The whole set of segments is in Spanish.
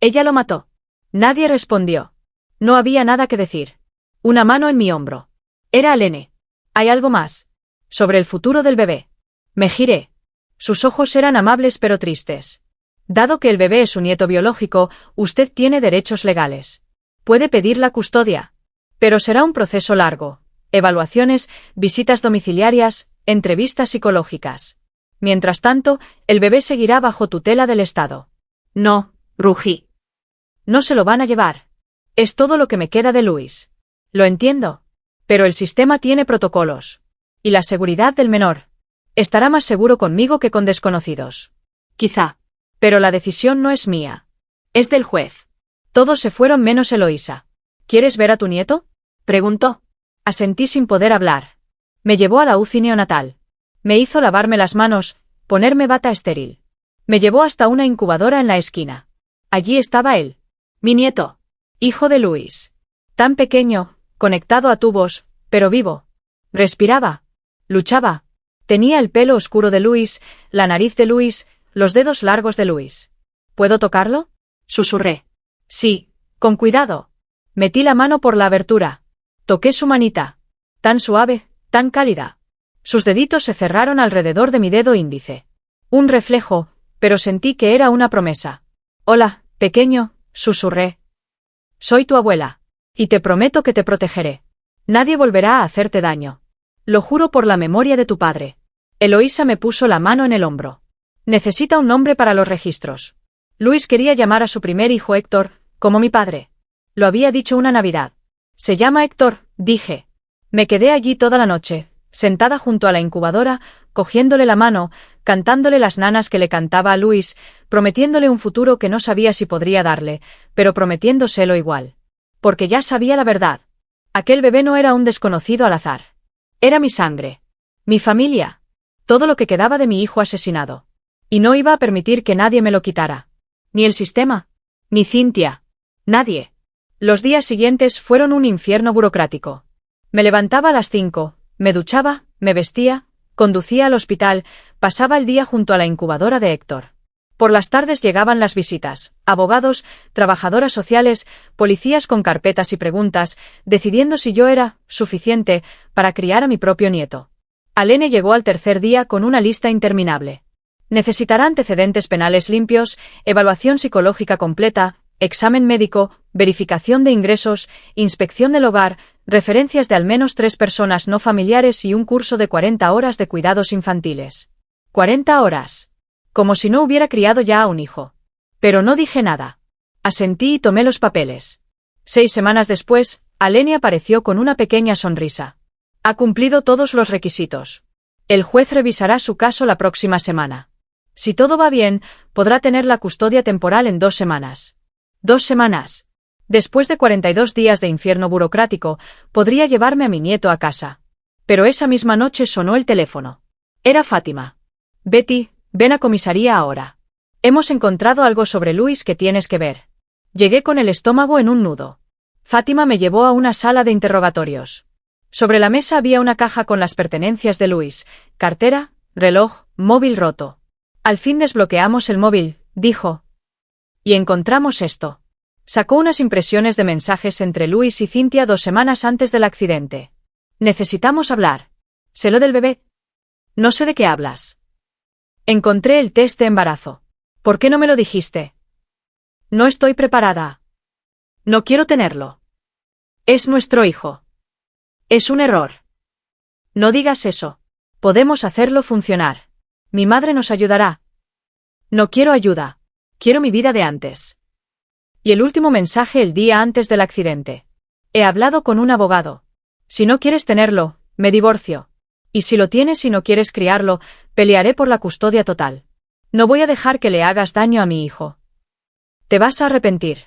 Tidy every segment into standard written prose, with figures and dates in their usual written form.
Ella lo mató. Nadie respondió. No había nada que decir. Una mano en mi hombro. Era Alene. ¿Hay algo más? Sobre el futuro del bebé. Me giré. Sus ojos eran amables pero tristes. Dado que el bebé es su nieto biológico, usted tiene derechos legales. Puede pedir la custodia. Pero será un proceso largo. Evaluaciones, visitas domiciliarias, entrevistas psicológicas. Mientras tanto, el bebé seguirá bajo tutela del Estado. No, rugí. No se lo van a llevar. Es todo lo que me queda de Luis. Lo entiendo. Pero el sistema tiene protocolos. Y la seguridad del menor. Estará más seguro conmigo que con desconocidos. Quizá. Pero la decisión no es mía. Es del juez. Todos se fueron menos Eloísa. ¿Quieres ver a tu nieto? Preguntó. Asentí sin poder hablar. Me llevó a la UCI neonatal. Me hizo lavarme las manos, ponerme bata estéril. Me llevó hasta una incubadora en la esquina. Allí estaba él. Mi nieto. Hijo de Luis. Tan pequeño, conectado a tubos, pero vivo. Respiraba. Luchaba. Tenía el pelo oscuro de Luis, la nariz de Luis, los dedos largos de Luis. ¿Puedo tocarlo? Susurré. Sí, con cuidado. Metí la mano por la abertura. Toqué su manita. Tan suave, tan cálida. Sus deditos se cerraron alrededor de mi dedo índice. Un reflejo, pero sentí que era una promesa. Hola, pequeño, susurré. Soy tu abuela. Y te prometo que te protegeré. Nadie volverá a hacerte daño. Lo juro por la memoria de tu padre. Eloísa me puso la mano en el hombro. Necesita un nombre para los registros. Luis quería llamar a su primer hijo Héctor, como mi padre. Lo había dicho una Navidad. Se llama Héctor, dije. Me quedé allí toda la noche, sentada junto a la incubadora, cogiéndole la mano, cantándole las nanas que le cantaba a Luis, prometiéndole un futuro que no sabía si podría darle, pero prometiéndoselo igual. Porque ya sabía la verdad. Aquel bebé no era un desconocido al azar. Era mi sangre. Mi familia. Todo lo que quedaba de mi hijo asesinado. Y no iba a permitir que nadie me lo quitara. Ni el sistema. Ni Cintia. Nadie. Los días siguientes fueron un infierno burocrático. Me levantaba a las 5, me duchaba, me vestía, conducía al hospital, pasaba el día junto a la incubadora de Héctor. Por las tardes llegaban las visitas, abogados, trabajadoras sociales, policías con carpetas y preguntas, decidiendo si yo era suficiente para criar a mi propio nieto. Alene llegó al tercer día con una lista interminable. Necesitará antecedentes penales limpios, evaluación psicológica completa, examen médico, verificación de ingresos, inspección del hogar, referencias de al menos 3 personas no familiares y un curso de 40 horas de cuidados infantiles. 40 horas. Como si no hubiera criado ya a un hijo. Pero no dije nada. Asentí y tomé los papeles. 6 semanas después, Alene apareció con una pequeña sonrisa. Ha cumplido todos los requisitos. El juez revisará su caso la próxima semana. Si todo va bien, podrá tener la custodia temporal en 2 semanas. 2 semanas. Después de 42 días de infierno burocrático, podría llevarme a mi nieto a casa. Pero esa misma noche sonó el teléfono. Era Fátima. Betty, ven a comisaría ahora. Hemos encontrado algo sobre Luis que tienes que ver. Llegué con el estómago en un nudo. Fátima me llevó a una sala de interrogatorios. Sobre la mesa había una caja con las pertenencias de Luis, cartera, reloj, móvil roto. Al fin desbloqueamos el móvil, dijo. Y encontramos esto. Sacó unas impresiones de mensajes entre Luis y Cintia 2 semanas antes del accidente. Necesitamos hablar. ¿Sé lo del bebé? No sé de qué hablas. Encontré el test de embarazo. ¿Por qué no me lo dijiste? No estoy preparada. No quiero tenerlo. Es nuestro hijo. Es un error. No digas eso. Podemos hacerlo funcionar. Mi madre nos ayudará. No quiero ayuda. Quiero mi vida de antes. Y el último mensaje el día antes del accidente. He hablado con un abogado. Si no quieres tenerlo, me divorcio. Y si lo tienes y no quieres criarlo, pelearé por la custodia total. No voy a dejar que le hagas daño a mi hijo. Te vas a arrepentir.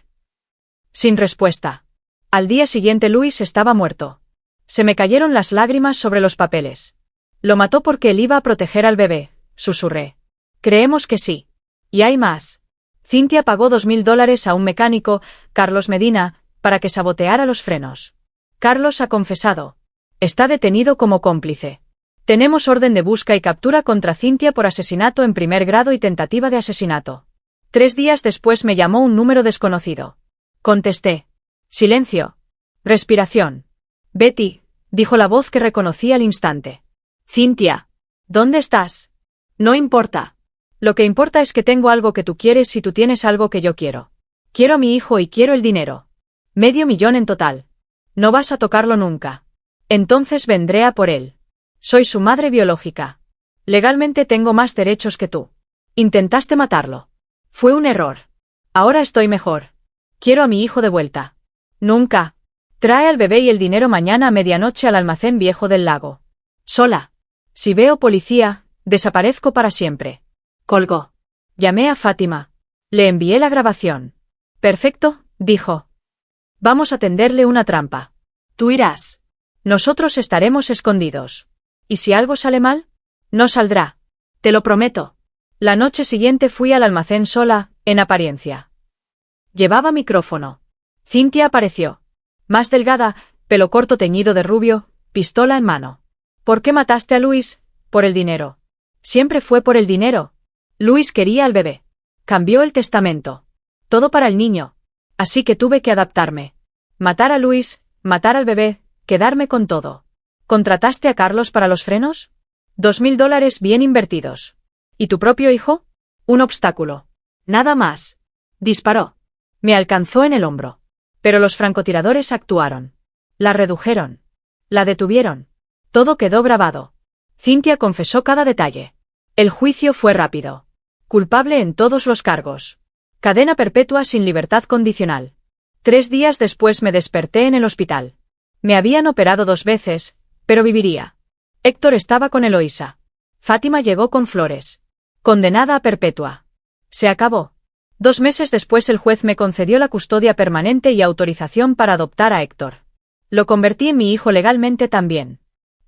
Sin respuesta. Al día siguiente Luis estaba muerto. Se me cayeron las lágrimas sobre los papeles. Lo mató porque él iba a proteger al bebé, susurré. Creemos que sí. Y hay más. Cintia pagó $2.000 a un mecánico, Carlos Medina, para que saboteara los frenos. Carlos ha confesado. Está detenido como cómplice. Tenemos orden de busca y captura contra Cintia por asesinato en primer grado y tentativa de asesinato. 3 días después me llamó un número desconocido. Contesté. Silencio. Respiración. Betty, dijo la voz que reconocí al instante. Cynthia. ¿Dónde estás? No importa. Lo que importa es que tengo algo que tú quieres y tú tienes algo que yo quiero. Quiero a mi hijo y quiero el dinero. $500,000 en total. No vas a tocarlo nunca. Entonces vendré a por él. Soy su madre biológica. Legalmente tengo más derechos que tú. Intentaste matarlo. Fue un error. Ahora estoy mejor. Quiero a mi hijo de vuelta. Nunca. Trae al bebé y el dinero mañana a medianoche al almacén viejo del lago. Sola. Si veo policía, desaparezco para siempre. Colgó. Llamé a Fátima. Le envié la grabación. Perfecto, dijo. Vamos a tenderle una trampa. Tú irás. Nosotros estaremos escondidos. ¿Y si algo sale mal? No saldrá. Te lo prometo. La noche siguiente fui al almacén sola, en apariencia. Llevaba micrófono. Cynthia apareció. Más delgada, pelo corto teñido de rubio, pistola en mano. ¿Por qué mataste a Luis? Por el dinero. Siempre fue por el dinero. Luis quería al bebé. Cambió el testamento. Todo para el niño. Así que tuve que adaptarme. Matar a Luis, matar al bebé, quedarme con todo. ¿Contrataste a Carlos para los frenos? $2,000 bien invertidos. ¿Y tu propio hijo? Un obstáculo. Nada más. Disparó. Me alcanzó en el hombro. Pero los francotiradores actuaron. La redujeron. La detuvieron. Todo quedó grabado. Cynthia confesó cada detalle. El juicio fue rápido. Culpable en todos los cargos. Cadena perpetua sin libertad condicional. 3 días después me desperté en el hospital. Me habían operado 2 veces, pero viviría. Héctor estaba con Eloísa. Fátima llegó con flores. Condenada a perpetua. Se acabó. 2 meses después el juez me concedió la custodia permanente y autorización para adoptar a Héctor. Lo convertí en mi hijo legalmente también.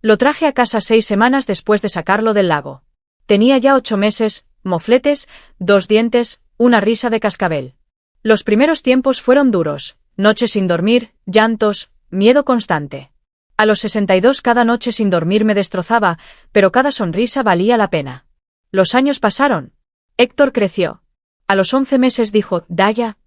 Lo traje a casa 6 semanas después de sacarlo del lago. Tenía ya 8 meses, mofletes, 2 dientes, una risa de cascabel. Los primeros tiempos fueron duros, noches sin dormir, llantos, miedo constante. A los 62 cada noche sin dormir me destrozaba, pero cada sonrisa valía la pena. Los años pasaron. Héctor creció. A los 11 meses dijo, Daya.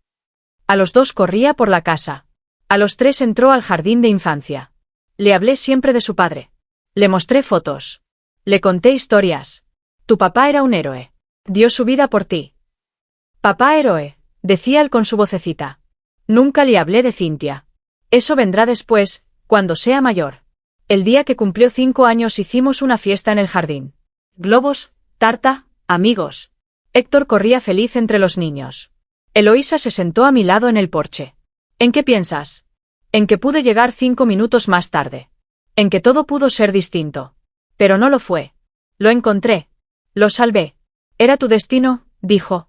A los 2 corría por la casa. A los 3 entró al jardín de infancia. Le hablé siempre de su padre. Le mostré fotos. Le conté historias. Tu papá era un héroe. Dio su vida por ti. Papá héroe, decía él con su vocecita. Nunca le hablé de Cynthia. Eso vendrá después, cuando sea mayor. El día que cumplió 5 años hicimos una fiesta en el jardín. Globos, tarta, amigos. Héctor corría feliz entre los niños. Eloísa se sentó a mi lado en el porche. ¿En qué piensas? En que pude llegar 5 minutos más tarde. En que todo pudo ser distinto. Pero no lo fue. Lo encontré. Lo salvé. Era tu destino, dijo.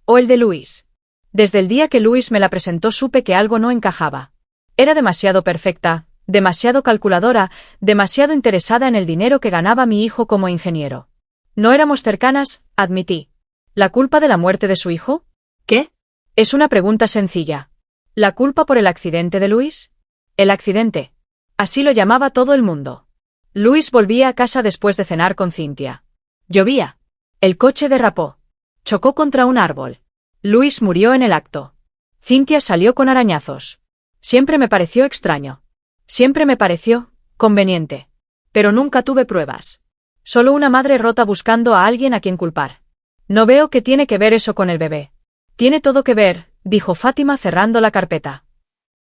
O el de Luis. Desde el día que Luis me la presentó supe que algo no encajaba. Era demasiado perfecta, demasiado calculadora, demasiado interesada en el dinero que ganaba mi hijo como ingeniero. No éramos cercanas, admití. ¿La culpa de la muerte de su hijo? ¿Qué? Es una pregunta sencilla. ¿La culpa por el accidente de Luis? El accidente. Así lo llamaba todo el mundo. Luis volvía a casa después de cenar con Cynthia. Llovía. El coche derrapó. Chocó contra un árbol. Luis murió en el acto. Cynthia salió con arañazos. Siempre me pareció extraño. Siempre me pareció conveniente. Pero nunca tuve pruebas. Solo una madre rota buscando a alguien a quien culpar. No veo qué tiene que ver eso con el bebé. Tiene todo que ver, dijo Fátima cerrando la carpeta.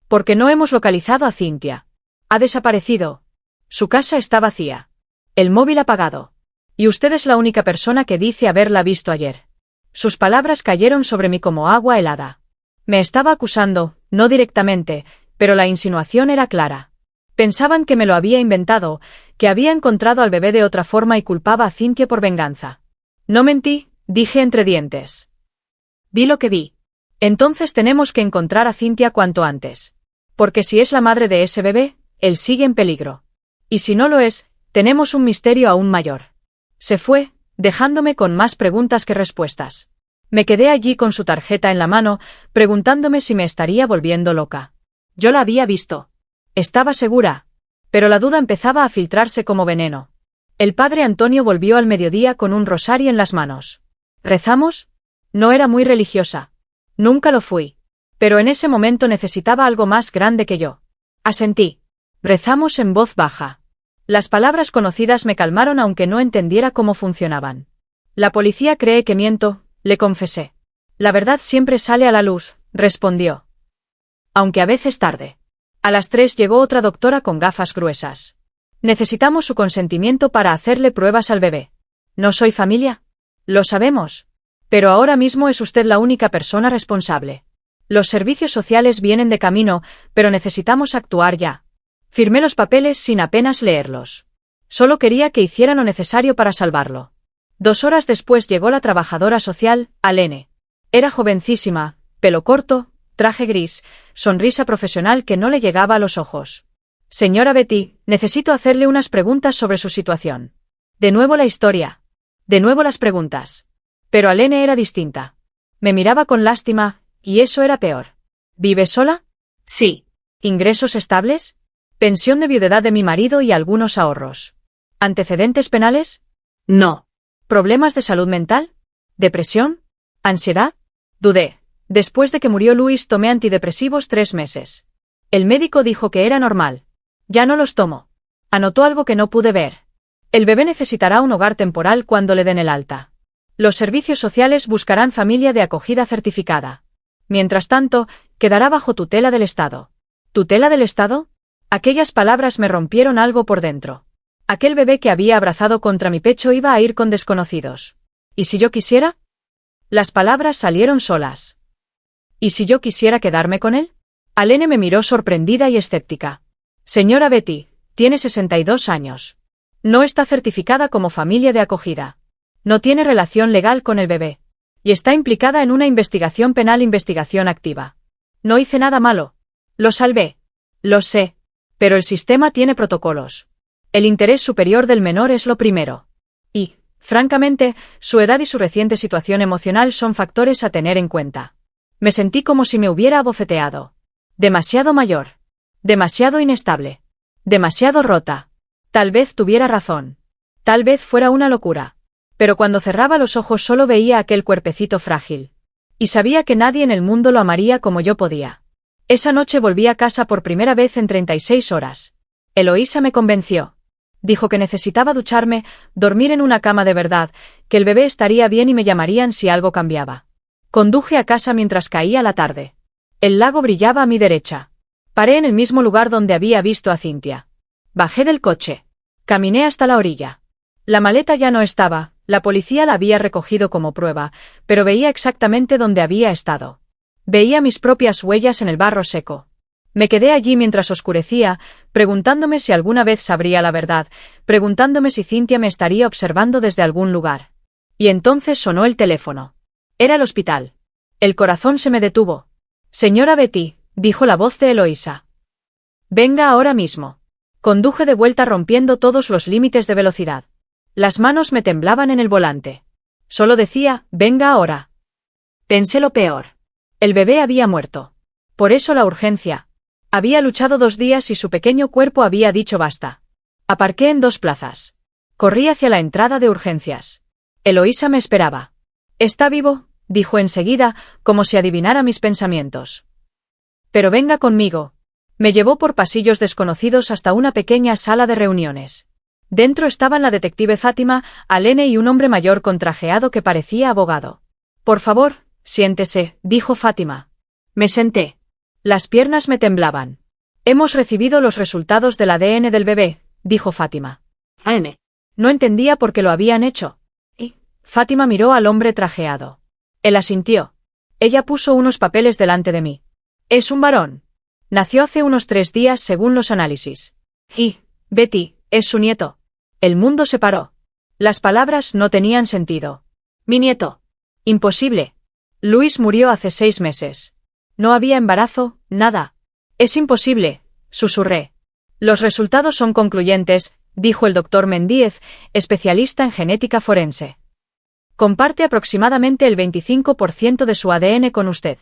Porque no hemos localizado a Cynthia. Ha desaparecido. Su casa está vacía. El móvil apagado. Y usted es la única persona que dice haberla visto ayer. Sus palabras cayeron sobre mí como agua helada. Me estaba acusando, no directamente, pero la insinuación era clara. Pensaban que me lo había inventado, que había encontrado al bebé de otra forma y culpaba a Cynthia por venganza. No mentí, dije entre dientes. Vi lo que vi. Entonces tenemos que encontrar a Cynthia cuanto antes. Porque si es la madre de ese bebé, él sigue en peligro. Y si no lo es, tenemos un misterio aún mayor. Se fue, dejándome con más preguntas que respuestas. Me quedé allí con su tarjeta en la mano, preguntándome si me estaría volviendo loca. Yo la había visto. Estaba segura. Pero la duda empezaba a filtrarse como veneno. El padre Antonio volvió al mediodía con un rosario en las manos. ¿Rezamos? No era muy religiosa. Nunca lo fui. Pero en ese momento necesitaba algo más grande que yo. Asentí. Rezamos en voz baja. Las palabras conocidas me calmaron aunque no entendiera cómo funcionaban. La policía cree que miento, le confesé. La verdad siempre sale a la luz, respondió. Aunque a veces tarde. A las 3 llegó otra doctora con gafas gruesas. Necesitamos su consentimiento para hacerle pruebas al bebé. ¿No soy familia? Lo sabemos. Pero ahora mismo es usted la única persona responsable. Los servicios sociales vienen de camino, pero necesitamos actuar ya. Firmé los papeles sin apenas leerlos. Solo quería que hicieran lo necesario para salvarlo. 2 horas después llegó la trabajadora social, Alene. Era jovencísima, pelo corto, traje gris, sonrisa profesional que no le llegaba a los ojos. Señora Betty, necesito hacerle unas preguntas sobre su situación. De nuevo la historia. De nuevo las preguntas. Pero Alene era distinta. Me miraba con lástima, y eso era peor. ¿Vive sola? Sí. ¿Ingresos estables? Pensión de viudedad de mi marido y algunos ahorros. ¿Antecedentes penales? No. ¿Problemas de salud mental? ¿Depresión? ¿Ansiedad? Dudé. Después de que murió Luis tomé antidepresivos 3 meses. El médico dijo que era normal. Ya no los tomo. Anotó algo que no pude ver. El bebé necesitará un hogar temporal cuando le den el alta. Los servicios sociales buscarán familia de acogida certificada. Mientras tanto, quedará bajo tutela del Estado. ¿Tutela del Estado? Aquellas palabras me rompieron algo por dentro. Aquel bebé que había abrazado contra mi pecho iba a ir con desconocidos. ¿Y si yo quisiera? Las palabras salieron solas. ¿Y si yo quisiera quedarme con él? Alene me miró sorprendida y escéptica. Señora Betty, tiene 62 años. No está certificada como familia de acogida. No tiene relación legal con el bebé. Y está implicada en una investigación penal, investigación activa. No hice nada malo. Lo salvé. Lo sé. Pero el sistema tiene protocolos. El interés superior del menor es lo primero. Y, francamente, su edad y su reciente situación emocional son factores a tener en cuenta. Me sentí como si me hubiera abofeteado. Demasiado mayor. Demasiado inestable. Demasiado rota. Tal vez tuviera razón. Tal vez fuera una locura. Pero cuando cerraba los ojos solo veía aquel cuerpecito frágil. Y sabía que nadie en el mundo lo amaría como yo podía. Esa noche volví a casa por primera vez en 36 horas. Eloísa me convenció. Dijo que necesitaba ducharme, dormir en una cama de verdad, que el bebé estaría bien y me llamarían si algo cambiaba. Conduje a casa mientras caía la tarde. El lago brillaba a mi derecha. Paré en el mismo lugar donde había visto a Cintia. Bajé del coche. Caminé hasta la orilla. La maleta ya no estaba, la policía la había recogido como prueba, pero veía exactamente dónde había estado. Veía mis propias huellas en el barro seco. Me quedé allí mientras oscurecía, preguntándome si alguna vez sabría la verdad, preguntándome si Cintia me estaría observando desde algún lugar. Y entonces sonó el teléfono. Era el hospital. El corazón se me detuvo. Señora Betty, dijo la voz de Eloísa. Venga ahora mismo. Conduje de vuelta rompiendo todos los límites de velocidad. Las manos me temblaban en el volante. Solo decía, venga ahora. Pensé lo peor. El bebé había muerto. Por eso la urgencia. Había luchado 2 días y su pequeño cuerpo había dicho basta. Aparqué en 2 plazas. Corrí hacia la entrada de urgencias. Eloísa me esperaba. Está vivo, dijo enseguida, como si adivinara mis pensamientos. Pero venga conmigo. Me llevó por pasillos desconocidos hasta una pequeña sala de reuniones. Dentro estaban la detective Fátima, Alene y un hombre mayor contrajeado que parecía abogado. Por favor, siéntese, dijo Fátima. Me senté. Las piernas me temblaban. Hemos recibido los resultados del ADN del bebé, dijo Fátima. ADN. No entendía por qué lo habían hecho. Y Fátima miró al hombre trajeado. Él asintió. Ella puso unos papeles delante de mí. Es un varón. Nació hace unos 3 días según los análisis. Y, Betty, es su nieto. El mundo se paró. Las palabras no tenían sentido. Mi nieto. Imposible. Luis murió hace 6 meses. No había embarazo, nada. Es imposible, susurré. Los resultados son concluyentes, dijo el doctor Mendíez, especialista en genética forense. Comparte aproximadamente el 25% de su ADN con usted.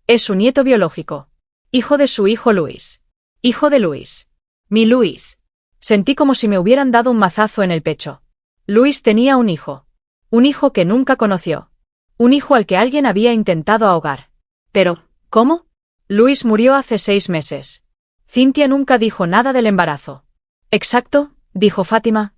Es su nieto biológico. Hijo de su hijo Luis. Hijo de Luis. Mi Luis. Sentí como si me hubieran dado un mazazo en el pecho. Luis tenía un hijo. Un hijo que nunca conoció. Un hijo al que alguien había intentado ahogar. Pero, ¿cómo? Luis murió hace 6 meses. Cynthia nunca dijo nada del embarazo. Exacto, dijo Fátima.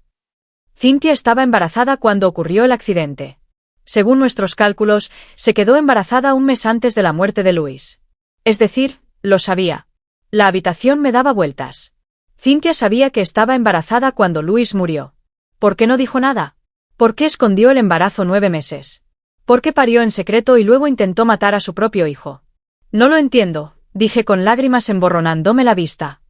Cynthia estaba embarazada cuando ocurrió el accidente. Según nuestros cálculos, se quedó embarazada un mes antes de la muerte de Luis. Es decir, lo sabía. La habitación me daba vueltas. Cynthia sabía que estaba embarazada cuando Luis murió. ¿Por qué no dijo nada? ¿Por qué escondió el embarazo 9 meses? ¿Por qué parió en secreto y luego intentó matar a su propio hijo? No lo entiendo, dije con lágrimas emborronándome la vista.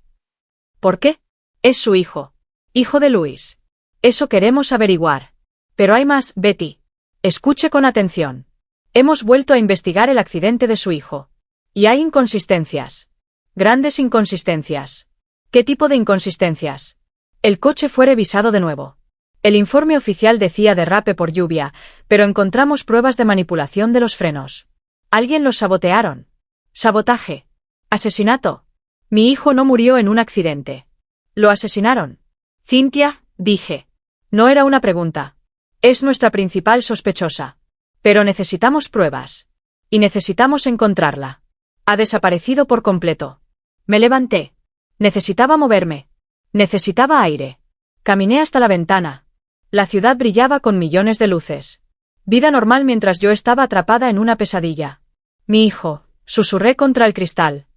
¿Por qué? Es su hijo. Hijo de Luis. Eso queremos averiguar. Pero hay más, Betty. Escuche con atención. Hemos vuelto a investigar el accidente de su hijo. Y hay inconsistencias. Grandes inconsistencias. ¿Qué tipo de inconsistencias? El coche fue revisado de nuevo. El informe oficial decía derrape por lluvia, pero encontramos pruebas de manipulación de los frenos. ¿Alguien los sabotearon? ¿Sabotaje? ¿Asesinato? Mi hijo no murió en un accidente. ¿Lo asesinaron? Cynthia, dije. No era una pregunta. Es nuestra principal sospechosa. Pero necesitamos pruebas. Y necesitamos encontrarla. Ha desaparecido por completo. Me levanté. Necesitaba moverme. Necesitaba aire. Caminé hasta la ventana. La ciudad brillaba con millones de luces. Vida normal mientras yo estaba atrapada en una pesadilla. Mi hijo, susurré contra el cristal.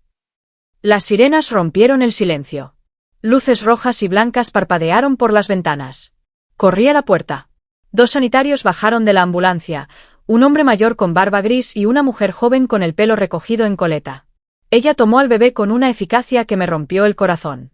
Las sirenas rompieron el silencio. Luces rojas y blancas parpadearon por las ventanas. Corrí a la puerta. 2 sanitarios bajaron de la ambulancia, un hombre mayor con barba gris y una mujer joven con el pelo recogido en coleta. Ella tomó al bebé con una eficacia que me rompió el corazón.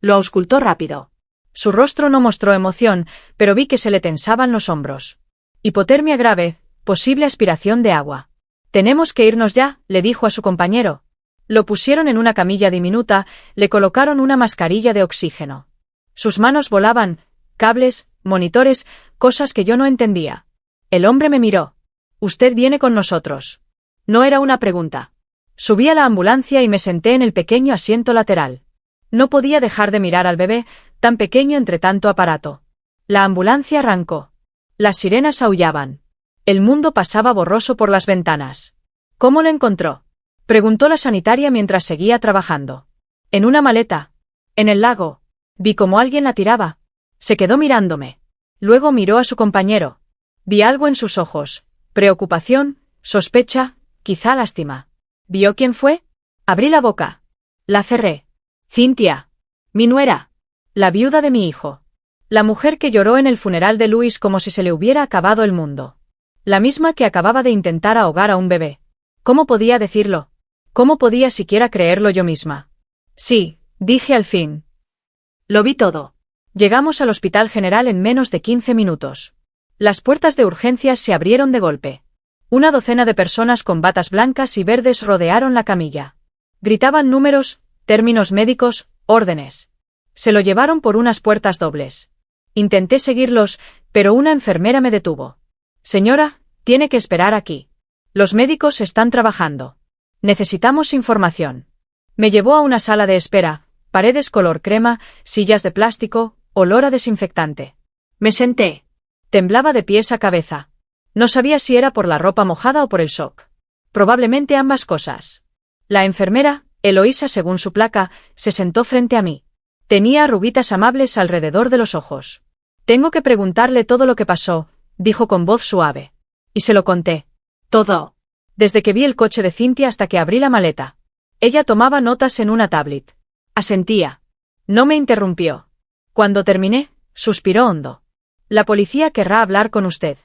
Lo auscultó rápido. Su rostro no mostró emoción, pero vi que se le tensaban los hombros. Hipotermia grave, posible aspiración de agua. Tenemos que irnos ya, le dijo a su compañero. Lo pusieron en una camilla diminuta, le colocaron una mascarilla de oxígeno. Sus manos volaban, cables, monitores, cosas que yo no entendía. El hombre me miró. Usted viene con nosotros. No era una pregunta. Subí a la ambulancia y me senté en el pequeño asiento lateral. No podía dejar de mirar al bebé, tan pequeño entre tanto aparato. La ambulancia arrancó. Las sirenas aullaban. El mundo pasaba borroso por las ventanas. ¿Cómo lo encontró? Preguntó la sanitaria mientras seguía trabajando. En una maleta. En el lago. Vi cómo alguien la tiraba. Se quedó mirándome. Luego miró a su compañero. Vi algo en sus ojos. Preocupación, sospecha, quizá lástima. ¿Vio quién fue? Abrí la boca. La cerré. Cynthia. Mi nuera. La viuda de mi hijo. La mujer que lloró en el funeral de Luis como si se le hubiera acabado el mundo. La misma que acababa de intentar ahogar a un bebé. ¿Cómo podía decirlo? ¿Cómo podía siquiera creerlo yo misma? Sí, dije al fin. Lo vi todo. Llegamos al Hospital General en menos de 15 minutos. Las puertas de urgencias se abrieron de golpe. Una docena de personas con batas blancas y verdes rodearon la camilla. Gritaban números, términos médicos, órdenes. Se lo llevaron por unas puertas dobles. Intenté seguirlos, pero una enfermera me detuvo. Señora, tiene que esperar aquí. Los médicos están trabajando. Necesitamos información. Me llevó a una sala de espera, paredes color crema, sillas de plástico, olor a desinfectante. Me senté. Temblaba de pies a cabeza. No sabía si era por la ropa mojada o por el shock. Probablemente ambas cosas. La enfermera, Eloísa según su placa, se sentó frente a mí. Tenía arruguitas amables alrededor de los ojos. Tengo que preguntarle todo lo que pasó, dijo con voz suave. Y se lo conté. Todo. Desde que vi el coche de Cynthia hasta que abrí la maleta. Ella tomaba notas en una tablet. Asentía. No me interrumpió. Cuando terminé, suspiró hondo. La policía querrá hablar con usted.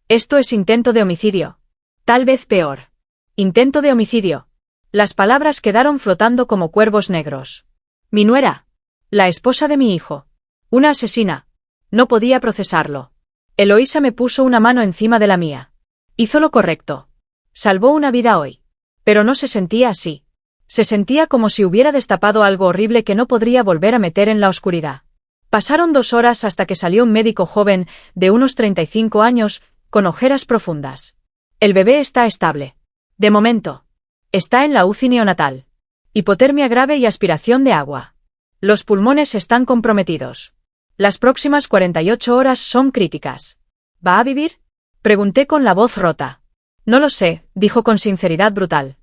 Esto es intento de homicidio. Tal vez peor. Intento de homicidio. Las palabras quedaron flotando como cuervos negros. Mi nuera. La esposa de mi hijo. Una asesina. No podía procesarlo. Eloísa me puso una mano encima de la mía. Hizo lo correcto. Salvó una vida hoy. Pero no se sentía así. Se sentía como si hubiera destapado algo horrible que no podría volver a meter en la oscuridad. Pasaron 2 horas hasta que salió un médico joven, de unos 35 años, con ojeras profundas. El bebé está estable. De momento. Está en la UCI neonatal. Hipotermia grave y aspiración de agua. Los pulmones están comprometidos. Las próximas 48 horas son críticas. ¿Va a vivir? Pregunté con la voz rota. No lo sé, dijo con sinceridad brutal.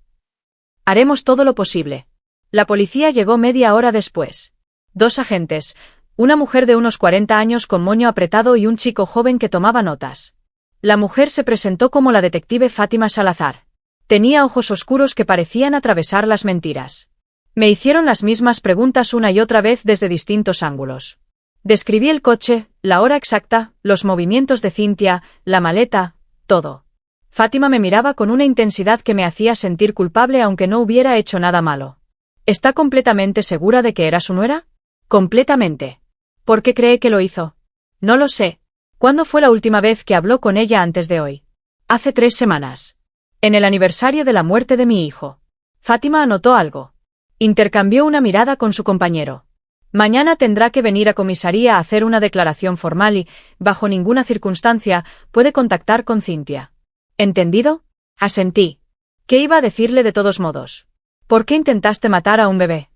Haremos todo lo posible. La policía llegó media hora después. 2 agentes, una mujer de unos 40 años con moño apretado y un chico joven que tomaba notas. La mujer se presentó como la detective Fátima Salazar. Tenía ojos oscuros que parecían atravesar las mentiras. Me hicieron las mismas preguntas una y otra vez desde distintos ángulos. Describí el coche, la hora exacta, los movimientos de Cintia, la maleta, todo. Fátima me miraba con una intensidad que me hacía sentir culpable aunque no hubiera hecho nada malo. ¿Está completamente segura de que era su nuera? Completamente. ¿Por qué cree que lo hizo? No lo sé. ¿Cuándo fue la última vez que habló con ella antes de hoy? Hace 3 semanas. En el aniversario de la muerte de mi hijo. Fátima anotó algo. Intercambió una mirada con su compañero. Mañana tendrá que venir a comisaría a hacer una declaración formal y, bajo ninguna circunstancia, puede contactar con Cintia. ¿Entendido? Asentí. ¿Qué iba a decirle de todos modos? ¿Por qué intentaste matar a un bebé?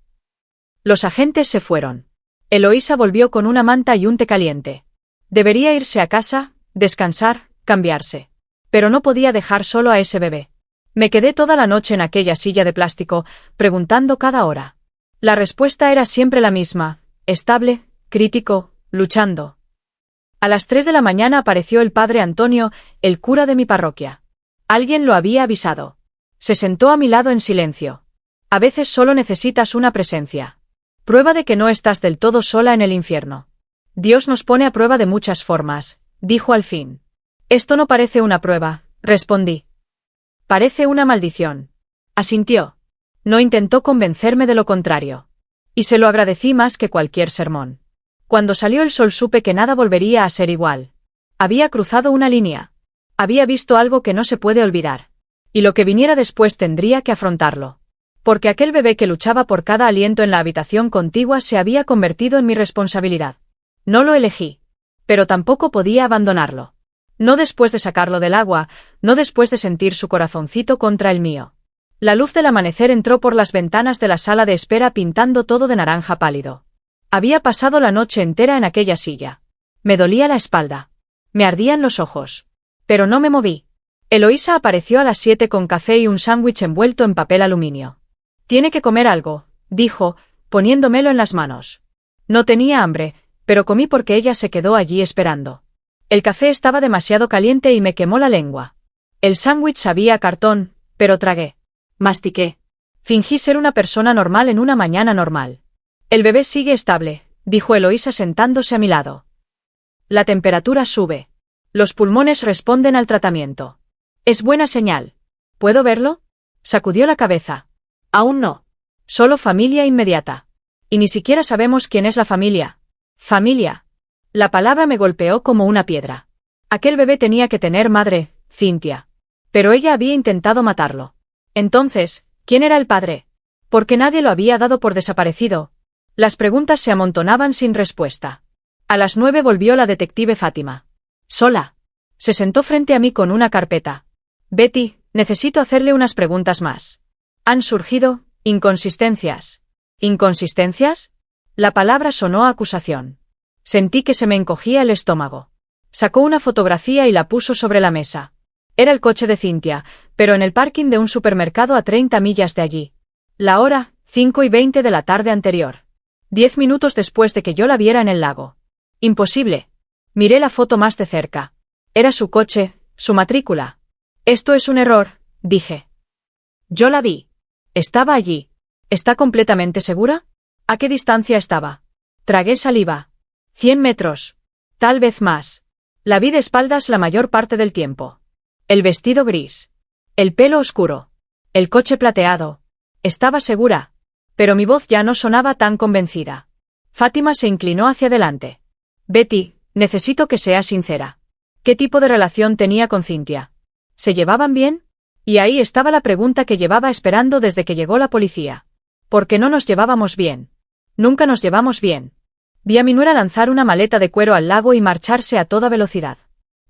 Los agentes se fueron. Eloísa volvió con una manta y un té caliente. Debería irse a casa, descansar, cambiarse. Pero no podía dejar solo a ese bebé. Me quedé toda la noche en aquella silla de plástico, preguntando cada hora. La respuesta era siempre la misma, estable, crítico, luchando. A las 3 de la mañana apareció el padre Antonio, el cura de mi parroquia. Alguien lo había avisado. Se sentó a mi lado en silencio. A veces solo necesitas una presencia. Prueba de que no estás del todo sola en el infierno. Dios nos pone a prueba de muchas formas, dijo al fin. Esto no parece una prueba, respondí. Parece una maldición. Asintió. No intentó convencerme de lo contrario. Y se lo agradecí más que cualquier sermón. Cuando salió el sol supe que nada volvería a ser igual. Había cruzado una línea. Había visto algo que no se puede olvidar. Y lo que viniera después tendría que afrontarlo. Porque aquel bebé que luchaba por cada aliento en la habitación contigua se había convertido en mi responsabilidad. No lo elegí. Pero tampoco podía abandonarlo. No después de sacarlo del agua, no después de sentir su corazoncito contra el mío. La luz del amanecer entró por las ventanas de la sala de espera pintando todo de naranja pálido. Había pasado la noche entera en aquella silla. Me dolía la espalda. Me ardían los ojos. Pero no me moví. Eloísa apareció a las 7 con café y un sándwich envuelto en papel aluminio. Tiene que comer algo, dijo, poniéndomelo en las manos. No tenía hambre, pero comí porque ella se quedó allí esperando. El café estaba demasiado caliente y me quemó la lengua. El sándwich sabía a cartón, pero tragué. Mastiqué. Fingí ser una persona normal en una mañana normal. El bebé sigue estable, dijo Eloísa sentándose a mi lado. La temperatura sube. Los pulmones responden al tratamiento. Es buena señal. ¿Puedo verlo? Sacudió la cabeza. Aún no. Solo familia inmediata. Y ni siquiera sabemos quién es la familia. Familia. La palabra me golpeó como una piedra. Aquel bebé tenía que tener madre, Cintia. Pero ella había intentado matarlo. Entonces, ¿quién era el padre? Porque nadie lo había dado por desaparecido. Las preguntas se amontonaban sin respuesta. A las 9 volvió la detective Fátima. Sola. Se sentó frente a mí con una carpeta. Betty, necesito hacerle unas preguntas más. Han surgido inconsistencias. ¿Inconsistencias? La palabra sonó a acusación. Sentí que se me encogía el estómago. Sacó una fotografía y la puso sobre la mesa. Era el coche de Cintia, pero en el parking de un supermercado a 30 millas de allí. La hora, 5:20 de la tarde anterior. 10 minutos después de que yo la viera en el lago. Imposible. Miré la foto más de cerca. Era su coche, su matrícula. Esto es un error, dije. Yo la vi. Estaba allí. ¿Está completamente segura? ¿A qué distancia estaba? Tragué saliva. 100 metros. Tal vez más. La vi de espaldas la mayor parte del tiempo. El vestido gris. El pelo oscuro. El coche plateado. Estaba segura. Pero mi voz ya no sonaba tan convencida. Fátima se inclinó hacia adelante. Betty, necesito que seas sincera. ¿Qué tipo de relación tenía con Cintia? ¿Se llevaban bien? Y ahí estaba la pregunta que llevaba esperando desde que llegó la policía. ¿Por qué no nos llevábamos bien? Nunca nos llevamos bien. Vi a mi nuera lanzar una maleta de cuero al lago y marcharse a toda velocidad.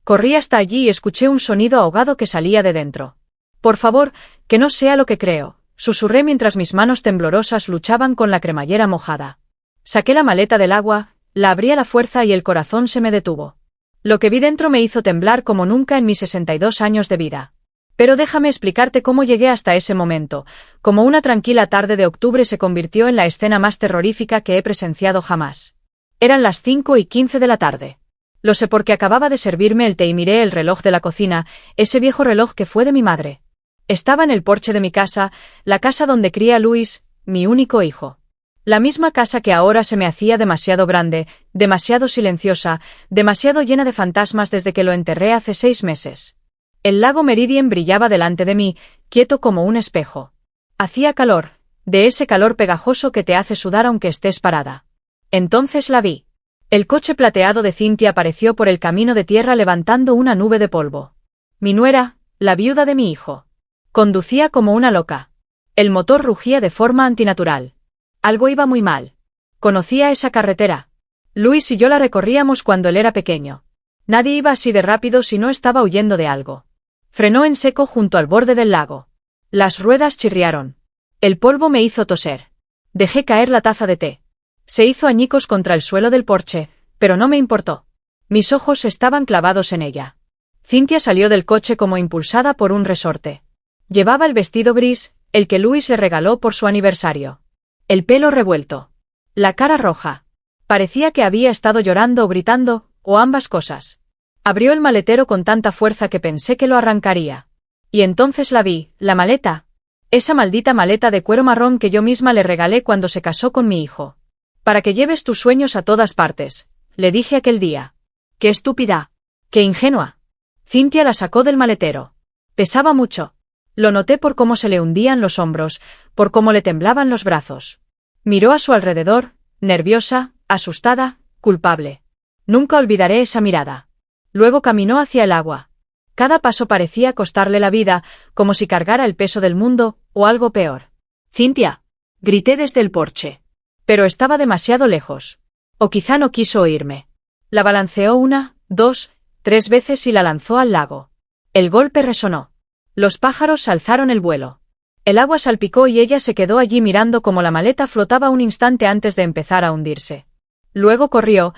Corrí hasta allí y escuché un sonido ahogado que salía de dentro. Por favor, que no sea lo que creo, susurré mientras mis manos temblorosas luchaban con la cremallera mojada. Saqué la maleta del agua, la abrí a la fuerza y el corazón se me detuvo. Lo que vi dentro me hizo temblar como nunca en mis 62 años de vida. Pero déjame explicarte cómo llegué hasta ese momento, cómo una tranquila tarde de octubre se convirtió en la escena más terrorífica que he presenciado jamás. Eran las 5:15 de la tarde. Lo sé porque acababa de servirme el té y miré el reloj de la cocina, ese viejo reloj que fue de mi madre. Estaba en el porche de mi casa, la casa donde cría a Luis, mi único hijo. La misma casa que ahora se me hacía demasiado grande, demasiado silenciosa, demasiado llena de fantasmas desde que lo enterré hace 6 meses. El lago Meridian brillaba delante de mí, quieto como un espejo. Hacía calor, de ese calor pegajoso que te hace sudar aunque estés parada. Entonces la vi. El coche plateado de Cynthia apareció por el camino de tierra levantando una nube de polvo. Mi nuera, la viuda de mi hijo. Conducía como una loca. El motor rugía de forma antinatural. Algo iba muy mal. Conocía esa carretera. Luis y yo la recorríamos cuando él era pequeño. Nadie iba así de rápido si no estaba huyendo de algo. Frenó en seco junto al borde del lago. Las ruedas chirriaron. El polvo me hizo toser. Dejé caer la taza de té. Se hizo añicos contra el suelo del porche, pero no me importó. Mis ojos estaban clavados en ella. Cynthia salió del coche como impulsada por un resorte. Llevaba el vestido gris, el que Luis le regaló por su aniversario. El pelo revuelto. La cara roja. Parecía que había estado llorando o gritando, o ambas cosas. Abrió el maletero con tanta fuerza que pensé que lo arrancaría. Y entonces la vi, la maleta. Esa maldita maleta de cuero marrón que yo misma le regalé cuando se casó con mi hijo. Para que lleves tus sueños a todas partes, le dije aquel día. ¡Qué estúpida! ¡Qué ingenua! Cynthia la sacó del maletero. Pesaba mucho. Lo noté por cómo se le hundían los hombros, por cómo le temblaban los brazos. Miró a su alrededor, nerviosa, asustada, culpable. Nunca olvidaré esa mirada. Luego caminó hacia el agua. Cada paso parecía costarle la vida, como si cargara el peso del mundo, o algo peor. «¡Cynthia!», grité desde el porche. Pero estaba demasiado lejos. O quizá no quiso oírme. La balanceó 1, 2, 3 veces y la lanzó al lago. El golpe resonó. Los pájaros alzaron el vuelo. El agua salpicó y ella se quedó allí mirando como la maleta flotaba un instante antes de empezar a hundirse. Luego corrió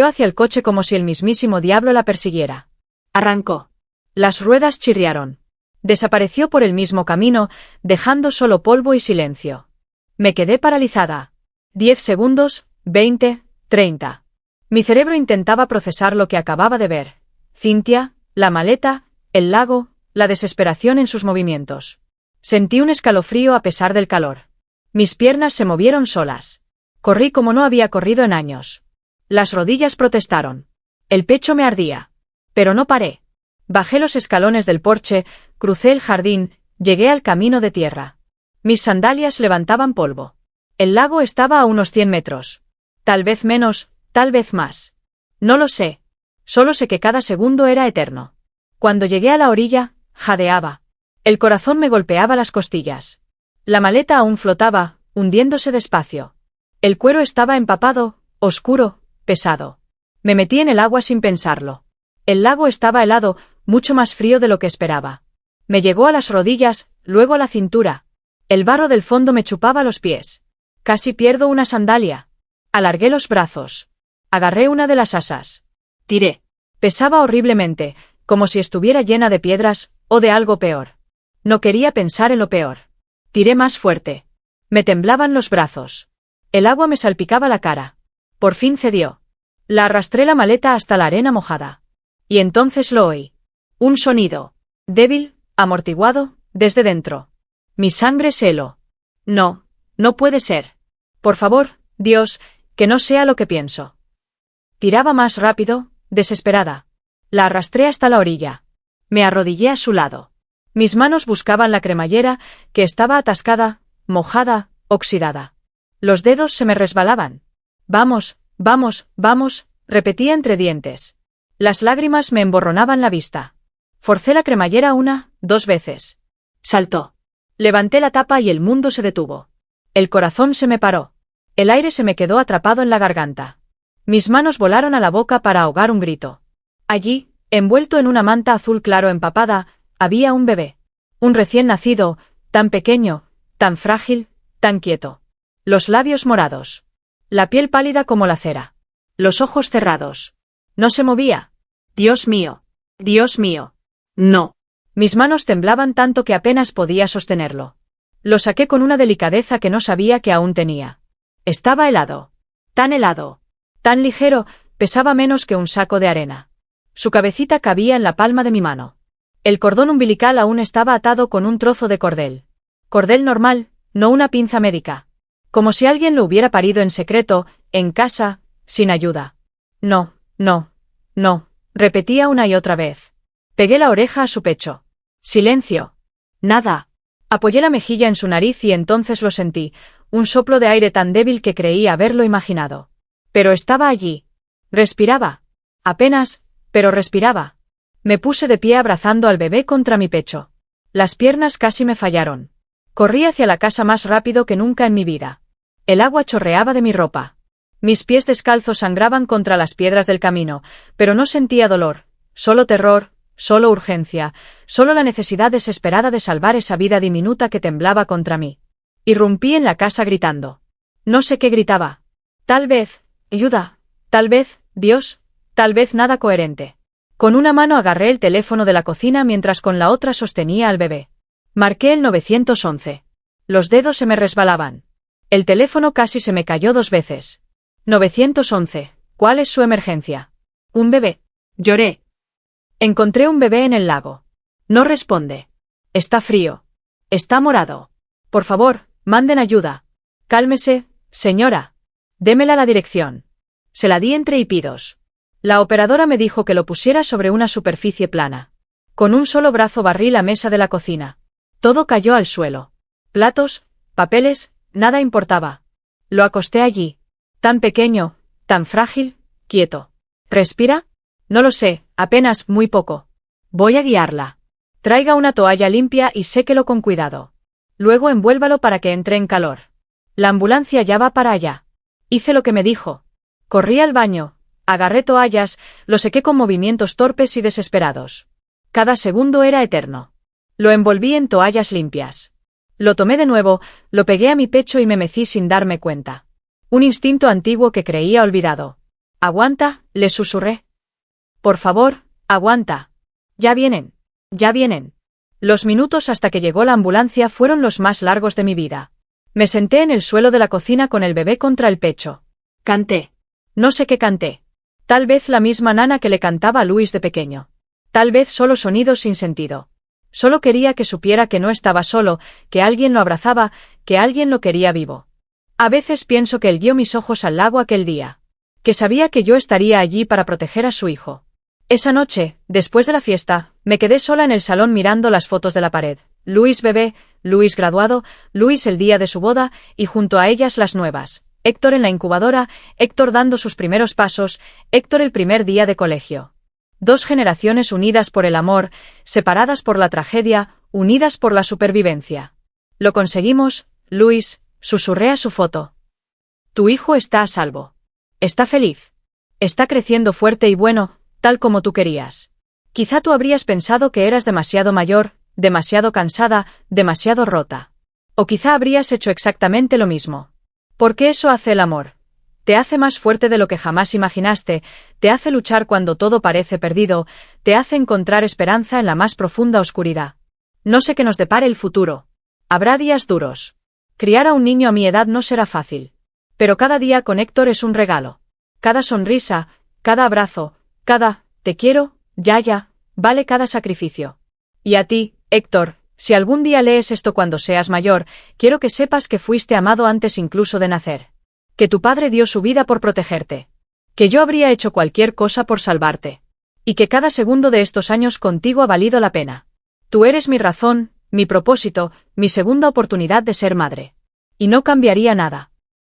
hacia el coche como si el mismísimo diablo la persiguiera. Arrancó. Las ruedas chirriaron. Desapareció por el mismo camino, dejando solo polvo y silencio. Me quedé paralizada. 10 segundos, 20, 30. Mi cerebro intentaba procesar lo que acababa de ver. Cynthia, la maleta, el lago, la desesperación en sus movimientos. Sentí un escalofrío a pesar del calor. Mis piernas se movieron solas. Corrí como no había corrido en años. Las rodillas protestaron. El pecho me ardía. Pero no paré. Bajé los escalones del porche, crucé el jardín, llegué al camino de tierra. Mis sandalias levantaban polvo. El lago estaba a unos 100 metros. Tal vez menos, tal vez más. No lo sé. Solo sé que cada segundo era eterno. Cuando llegué a la orilla, jadeaba. El corazón me golpeaba las costillas. La maleta aún flotaba, hundiéndose despacio. El cuero estaba empapado, oscuro, pesado. Me metí en el agua sin pensarlo. El lago estaba helado, mucho más frío de lo que esperaba. Me llegó a las rodillas, luego a la cintura. El barro del fondo me chupaba los pies. Casi pierdo una sandalia. Alargué los brazos. Agarré una de las asas. Tiré. Pesaba horriblemente, como si estuviera llena de piedras, o de algo peor. No quería pensar en lo peor. Tiré más fuerte. Me temblaban los brazos. El agua me salpicaba la cara. Por fin cedió. La arrastré la maleta hasta la arena mojada. Y entonces lo oí. Un sonido. Débil, amortiguado, desde dentro. Mi sangre se heló. No, no puede ser. Por favor, Dios, que no sea lo que pienso. Tiraba más rápido, desesperada. La arrastré hasta la orilla. Me arrodillé a su lado. Mis manos buscaban la cremallera, que estaba atascada, mojada, oxidada. Los dedos se me resbalaban. Vamos, vamos, vamos, repetía entre dientes. Las lágrimas me emborronaban la vista. Forcé la cremallera 1, 2 veces. Saltó. Levanté la tapa y el mundo se detuvo. El corazón se me paró. El aire se me quedó atrapado en la garganta. Mis manos volaron a la boca para ahogar un grito. Allí, envuelto en una manta azul claro empapada, había un bebé. Un recién nacido, tan pequeño, tan frágil, tan quieto. Los labios morados. La piel pálida como la cera. Los ojos cerrados. No se movía. Dios mío. Dios mío. No. Mis manos temblaban tanto que apenas podía sostenerlo. Lo saqué con una delicadeza que no sabía que aún tenía. Estaba helado. Tan helado. Tan ligero, pesaba menos que un saco de arena. Su cabecita cabía en la palma de mi mano. El cordón umbilical aún estaba atado con un trozo de cordel. Cordel normal, no una pinza médica. Como si alguien lo hubiera parido en secreto, en casa, sin ayuda. No, no, no, repetía una y otra vez. Pegué la oreja a su pecho. Silencio. Nada. Apoyé la mejilla en su nariz y entonces lo sentí, un soplo de aire tan débil que creí haberlo imaginado. Pero estaba allí. Respiraba. Apenas, pero respiraba. Me puse de pie abrazando al bebé contra mi pecho. Las piernas casi me fallaron. Corrí hacia la casa más rápido que nunca en mi vida. El agua chorreaba de mi ropa. Mis pies descalzos sangraban contra las piedras del camino, pero no sentía dolor, solo terror, solo urgencia, solo la necesidad desesperada de salvar esa vida diminuta que temblaba contra mí. Irrumpí en la casa gritando. No sé qué gritaba. Tal vez, ayuda, tal vez, Dios, tal vez nada coherente. Con una mano agarré el teléfono de la cocina mientras con la otra sostenía al bebé. Marqué el 911. Los dedos se me resbalaban. El teléfono casi se me cayó 2 veces. 911. ¿Cuál es su emergencia? Un bebé. Lloré. Encontré un bebé en el lago. No responde. Está frío. Está morado. Por favor, manden ayuda. Cálmese, señora. Démela la dirección. Se la di entre hipidos. La operadora me dijo que lo pusiera sobre una superficie plana. Con un solo brazo barrí la mesa de la cocina. Todo cayó al suelo. Platos, papeles, nada importaba. Lo acosté allí. Tan pequeño, tan frágil, quieto. ¿Respira? No lo sé, apenas, muy poco. Voy a guiarla. Traiga una toalla limpia y séquelo con cuidado. Luego envuélvalo para que entre en calor. La ambulancia ya va para allá. Hice lo que me dijo. Corrí al baño, agarré toallas, lo sequé con movimientos torpes y desesperados. Cada segundo era eterno. Lo envolví en toallas limpias. Lo tomé de nuevo, lo pegué a mi pecho y me mecí sin darme cuenta. Un instinto antiguo que creía olvidado. «Aguanta», le susurré. «Por favor, aguanta. Ya vienen. Ya vienen». Los minutos hasta que llegó la ambulancia fueron los más largos de mi vida. Me senté en el suelo de la cocina con el bebé contra el pecho. Canté. No sé qué canté. Tal vez la misma nana que le cantaba a Luis de pequeño. Tal vez solo sonidos sin sentido. Solo quería que supiera que no estaba solo, que alguien lo abrazaba, que alguien lo quería vivo. A veces pienso que él guió mis ojos al lago aquel día. Que sabía que yo estaría allí para proteger a su hijo. Esa noche, después de la fiesta, me quedé sola en el salón mirando las fotos de la pared. Luis bebé, Luis graduado, Luis el día de su boda, y junto a ellas las nuevas. Héctor en la incubadora, Héctor dando sus primeros pasos, Héctor el primer día de colegio. 2 generaciones unidas por el amor, separadas por la tragedia, unidas por la supervivencia. Lo conseguimos, Luis, susurré a su foto. Tu hijo está a salvo. Está feliz. Está creciendo fuerte y bueno, tal como tú querías. Quizá tú habrías pensado que eras demasiado mayor, demasiado cansada, demasiado rota. O quizá habrías hecho exactamente lo mismo. Porque eso hace el amor. Te hace más fuerte de lo que jamás imaginaste, te hace luchar cuando todo parece perdido, te hace encontrar esperanza en la más profunda oscuridad. No sé qué nos depare el futuro. Habrá días duros. Criar a un niño a mi edad no será fácil. Pero cada día con Héctor es un regalo. Cada sonrisa, cada abrazo, cada «te quiero», ya, vale cada sacrificio. Y a ti, Héctor, si algún día lees esto cuando seas mayor, quiero que sepas que fuiste amado antes incluso de nacer. Que tu padre dio su vida por protegerte. Que yo habría hecho cualquier cosa por salvarte. Y que cada segundo de estos años contigo ha valido la pena. Tú eres mi razón, mi propósito, mi segunda oportunidad de ser madre. Y no cambiaría nada.